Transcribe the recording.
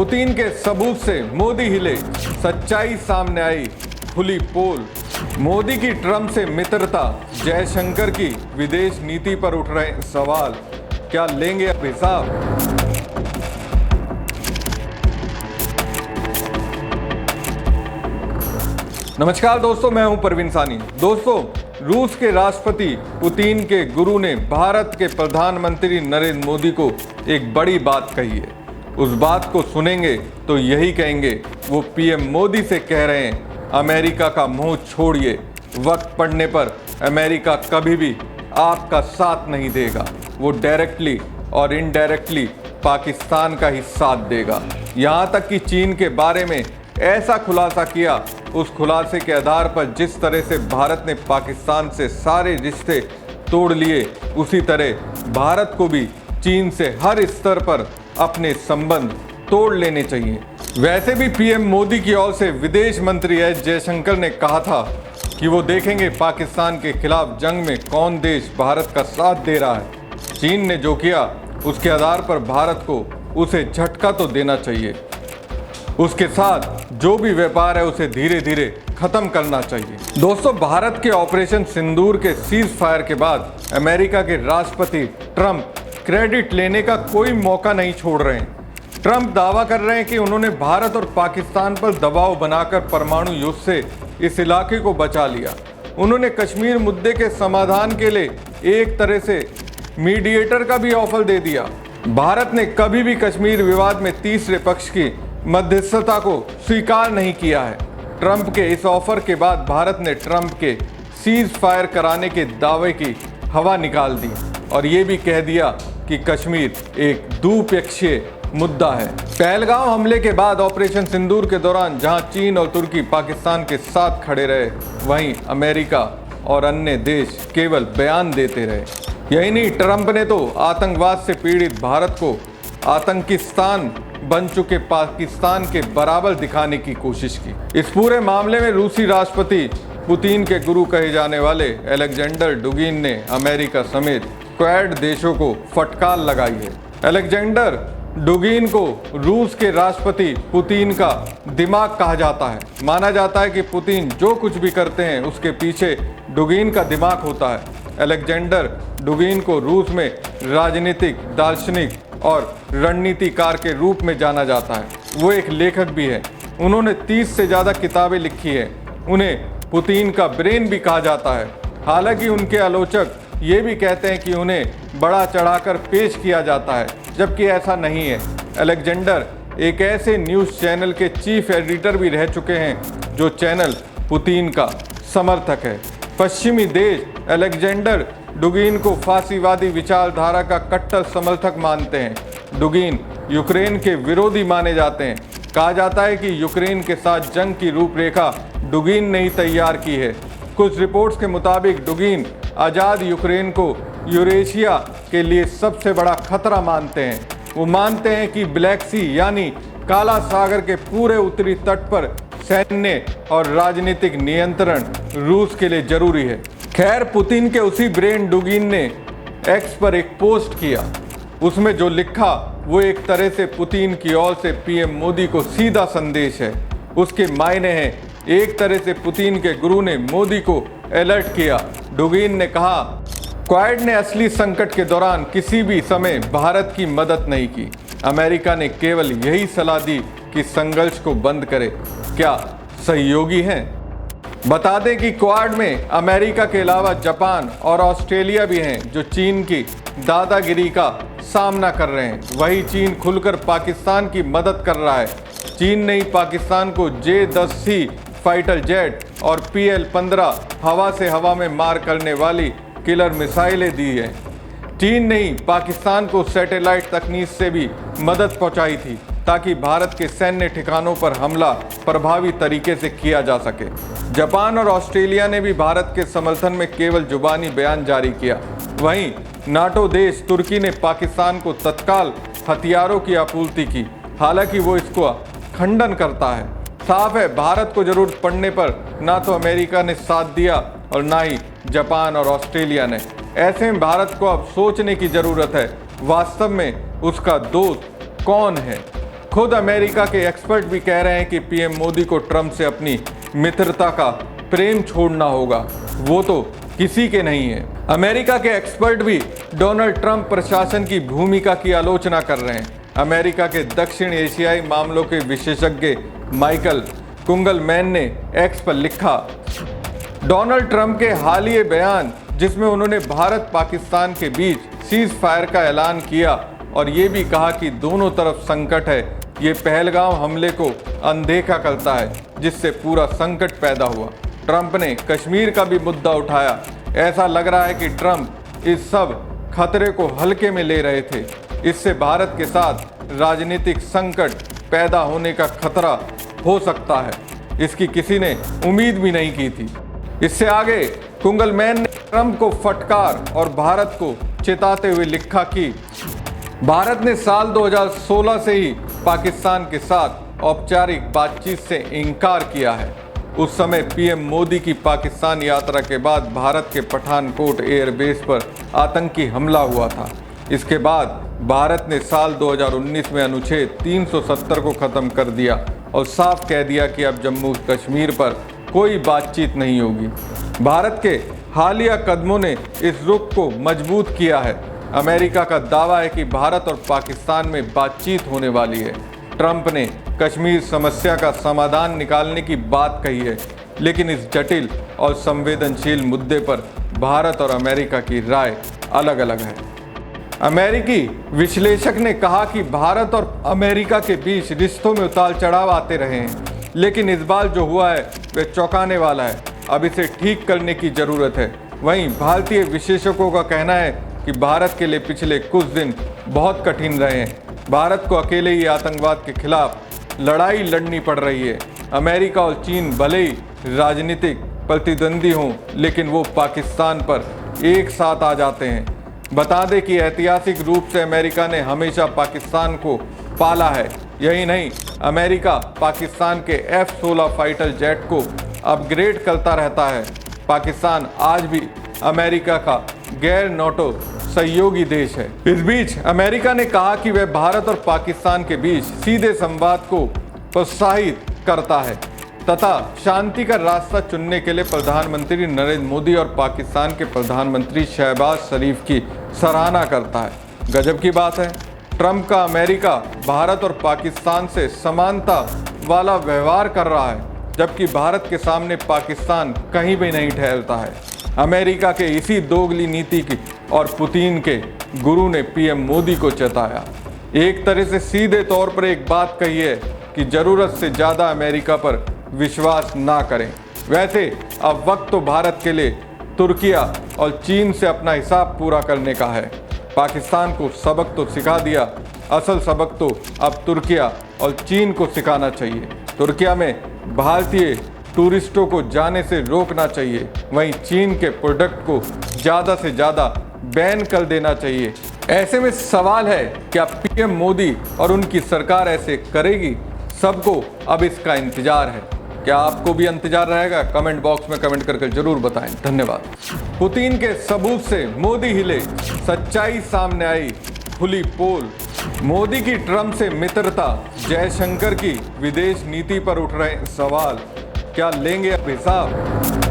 Putin के सबूत से मोदी हिले, सच्चाई सामने आई, खुली पोल। मोदी की ट्रंप से मित्रता, जयशंकर की विदेश नीति पर उठ रहे सवाल, क्या लेंगे अब हिसाब? नमस्कार दोस्तों, मैं हूं परवीन सानी। दोस्तों, रूस के राष्ट्रपति पुतिन के गुरु ने भारत के प्रधानमंत्री नरेंद्र मोदी को एक बड़ी बात कही है। उस बात को सुनेंगे तो यही कहेंगे, वो पीएम मोदी से कह रहे हैं, अमेरिका का मुंह छोड़िए, वक्त पड़ने पर अमेरिका कभी भी आपका साथ नहीं देगा। वो डायरेक्टली और इनडायरेक्टली पाकिस्तान का ही साथ देगा। यहाँ तक कि चीन के बारे में ऐसा खुलासा किया, उस खुलासे के आधार पर जिस तरह से भारत ने पाकिस्तान से सारे रिश्ते तोड़ लिए, उसी तरह भारत को भी चीन से हर स्तर पर अपने संबंध तोड़ लेने चाहिए। वैसे भी पीएम मोदी की ओर से विदेश मंत्री एस जयशंकर ने कहा था कि वो देखेंगे पाकिस्तान के खिलाफ जंग में कौन देश भारत का साथ दे रहा है। चीन ने जो किया, उसके आधार पर भारत को उसे झटका तो देना चाहिए। उसके साथ जो भी व्यापार है उसे धीरे धीरे खत्म करना चाहिए। दोस्तों, भारत के ऑपरेशन सिंदूर के सीज फायर के बाद अमेरिका के राष्ट्रपति ट्रंप क्रेडिट लेने का कोई मौका नहीं छोड़ रहे हैं। ट्रंप दावा कर रहे हैं कि उन्होंने भारत और पाकिस्तान पर दबाव बनाकर परमाणु युद्ध से इस इलाके को बचा लिया। उन्होंने कश्मीर मुद्दे के समाधान के लिए एक तरह से मीडिएटर का भी ऑफर दे दिया। भारत ने कभी भी कश्मीर विवाद में तीसरे पक्ष की मध्यस्थता को स्वीकार नहीं किया है। ट्रंप के इस ऑफर के बाद भारत ने ट्रंप के सीज फायर कराने के दावे की हवा निकाल दी और ये भी कह दिया कि कश्मीर एक द्विपक्षीय मुद्दा है। पहलगाम हमले के बाद ऑपरेशन सिंदूर के दौरान जहां चीन और तुर्की पाकिस्तान के साथ खड़े रहे, वहीं अमेरिका और अन्य देश केवल बयान देते रहे। यही नहीं, ट्रंप ने तो आतंकवाद से पीड़ित भारत को आतंकिस्तान बन चुके पाकिस्तान के बराबर दिखाने की कोशिश की। इस पूरे मामले में रूसी राष्ट्रपति पुतिन के गुरु कहे जाने वाले अलेक्जेंडर डुगिन ने अमेरिका समेत क्वाड देशों को फटकार लगाई है। अलेक्जेंडर डुगिन को रूस के राष्ट्रपति पुतिन का दिमाग कहा जाता है। माना जाता है कि पुतिन जो कुछ भी करते हैं उसके पीछे डुगिन का दिमाग होता है। अलेक्जेंडर डुगिन को रूस में राजनीतिक, दार्शनिक और रणनीतिकार के रूप में जाना जाता है। वो एक लेखक भी है। उन्होंने 30 से ज़्यादा किताबें लिखी हैं। उन्हें पुतिन का ब्रेन भी कहा जाता है। हालांकि उनके आलोचक ये भी कहते हैं कि उन्हें बड़ा चढ़ाकर पेश किया जाता है, जबकि ऐसा नहीं है। अलेक्जेंडर एक ऐसे न्यूज़ चैनल के चीफ एडिटर भी रह चुके हैं जो चैनल पुतिन का समर्थक है। पश्चिमी देश अलेक्जेंडर डुगिन को फांसीवादी विचारधारा का कट्टर समर्थक मानते हैं। डुगिन यूक्रेन के विरोधी माने जाते हैं। कहा जाता है कि यूक्रेन के साथ जंग की रूपरेखा डुगिन ने ही तैयार की है। कुछ रिपोर्ट्स के मुताबिक डुगिन आज़ाद यूक्रेन को यूरेशिया के लिए सबसे बड़ा खतरा मानते हैं। वो मानते हैं कि ब्लैक सी यानी काला सागर के पूरे उत्तरी तट पर सैन्य और राजनीतिक नियंत्रण रूस के लिए जरूरी है। खैर, पुतिन के उसी ब्रेन डुगिन ने एक्स पर एक पोस्ट किया। उसमें जो लिखा वो एक तरह से पुतिन की ओर से पीएम मोदी को सीधा संदेश है। उसके मायने हैं, एक तरह से पुतिन के गुरु ने मोदी को अलर्ट किया। डुगिन ने कहा, क्वाड ने असली संकट के दौरान किसी भी समय भारत की मदद नहीं की। अमेरिका ने केवल यही सलाह दी कि संघर्ष को बंद करे। क्या सहयोगी हैं? बता दें कि क्वाड में अमेरिका के अलावा जापान और ऑस्ट्रेलिया भी हैं जो चीन की दादागिरी का सामना कर रहे हैं। वही चीन खुलकर पाकिस्तान की मदद कर रहा है। चीन ने ही पाकिस्तान को J-10C फाइटर जेट और PL-15 हवा से हवा में मार करने वाली किलर मिसाइलें दी हैं। चीन ने ही पाकिस्तान को सैटेलाइट तकनीक से भी मदद पहुंचाई थी ताकि भारत के सैन्य ठिकानों पर हमला प्रभावी तरीके से किया जा सके। जापान और ऑस्ट्रेलिया ने भी भारत के समर्थन में केवल जुबानी बयान जारी किया। वहीं नाटो देश तुर्की ने पाकिस्तान को तत्काल हथियारों की आपूर्ति की। हालांकि वो इसको खंडन करता है। साफ है, भारत को जरूरत पड़ने पर ना तो अमेरिका ने साथ दिया और ना ही जापान और ऑस्ट्रेलिया ने। ऐसे में भारत को अब सोचने की जरूरत है, वास्तव में उसका दोस्त कौन है। खुद अमेरिका के एक्सपर्ट भी कह रहे हैं कि पीएम मोदी को ट्रंप से अपनी मित्रता का प्रेम छोड़ना होगा, वो तो किसी के नहीं है। अमेरिका के एक्सपर्ट भी डोनाल्ड ट्रंप प्रशासन की भूमिका की आलोचना कर रहे हैं। अमेरिका के दक्षिण एशियाई मामलों के विशेषज्ञ माइकल कुंगलमैन ने एक्स पर लिखा, डोनाल्ड ट्रंप के हालिया बयान जिसमें उन्होंने भारत पाकिस्तान के बीच सीज फायर का ऐलान किया और ये भी कहा कि दोनों तरफ संकट है, ये पहलगाम हमले को अनदेखा करता है जिससे पूरा संकट पैदा हुआ। ट्रंप ने कश्मीर का भी मुद्दा उठाया। ऐसा लग रहा है कि ट्रंप इस सब खतरे को हल्के में ले रहे थे। इससे भारत के साथ राजनीतिक संकट पैदा होने का खतरा हो सकता है, इसकी किसी ने उम्मीद भी नहीं की थी। इससे आगे कुंगलमैन ने ट्रंप को फटकार और भारत को चेताते हुए लिखा कि भारत ने साल 2016 से ही पाकिस्तान के साथ औपचारिक बातचीत से इनकार किया है। उस समय पीएम मोदी की पाकिस्तान यात्रा के बाद भारत के पठानकोट एयरबेस पर आतंकी हमला हुआ था। इसके बाद भारत ने साल 2019 में अनुच्छेद 370 को खत्म कर दिया और साफ कह दिया कि अब जम्मू कश्मीर पर कोई बातचीत नहीं होगी। भारत के हालिया कदमों ने इस रुख को मजबूत किया है। अमेरिका का दावा है कि भारत और पाकिस्तान में बातचीत होने वाली है। ट्रंप ने कश्मीर समस्या का समाधान निकालने की बात कही है, लेकिन इस जटिल और संवेदनशील मुद्दे पर भारत और अमेरिका की राय अलग अलग है। अमेरिकी विश्लेषक ने कहा कि भारत और अमेरिका के बीच रिश्तों में उतार चढ़ाव आते रहे हैं, लेकिन इस बार जो हुआ है वह चौंकाने वाला है। अब इसे ठीक करने की जरूरत है। वहीं भारतीय विशेषज्ञों का कहना है कि भारत के लिए पिछले कुछ दिन बहुत कठिन रहे हैं। भारत को अकेले ही आतंकवाद के खिलाफ लड़ाई लड़नी पड़ रही है। अमेरिका और चीन भले ही राजनीतिक प्रतिद्वंदी हों, लेकिन वो पाकिस्तान पर एक साथ आ जाते हैं। बता दें कि ऐतिहासिक रूप से अमेरिका ने हमेशा पाकिस्तान को पाला है। यही नहीं, अमेरिका पाकिस्तान के F-16 फाइटर जेट को अपग्रेड करता रहता है। पाकिस्तान आज भी अमेरिका का गैर नाटो सहयोगी देश है। इस बीच अमेरिका ने कहा कि वह भारत और पाकिस्तान के बीच सीधे संवाद को प्रोत्साहित करता है तथा शांति का रास्ता चुनने के लिए प्रधानमंत्री नरेंद्र मोदी और पाकिस्तान के प्रधानमंत्री शहबाज शरीफ की सराहना करता है। गजब की बात है, ट्रंप का अमेरिका भारत और पाकिस्तान से समानता वाला व्यवहार कर रहा है, जबकि भारत के सामने पाकिस्तान कहीं भी नहीं ठहरता है। अमेरिका के इसी दोगली नीति की और पुतिन के गुरु ने पीएम मोदी को चेताया। एक तरह से सीधे तौर पर एक बात कही है कि जरूरत से ज़्यादा अमेरिका पर विश्वास ना करें। वैसे अब वक्त तो भारत के लिए तुर्किया और चीन से अपना हिसाब पूरा करने का है। पाकिस्तान को सबक तो सिखा दिया, असल सबक तो अब तुर्किया और चीन को सिखाना चाहिए। तुर्किया में भारतीय टूरिस्टों को जाने से रोकना चाहिए, वहीं चीन के प्रोडक्ट को ज़्यादा से ज़्यादा बैन कर देना चाहिए। ऐसे में सवाल है, क्या पीएम मोदी और उनकी सरकार ऐसे करेगी? सबको अब इसका इंतजार है। क्या आपको भी इंतजार रहेगा? कमेंट बॉक्स में कमेंट करके जरूर बताएं। धन्यवाद। पुतिन के सबूत से मोदी हिले, सच्चाई सामने आई, खुली पोल। मोदी की ट्रंप से मित्रता, जयशंकर की विदेश नीति पर उठ रहे सवाल, क्या लेंगे अब हिसाब?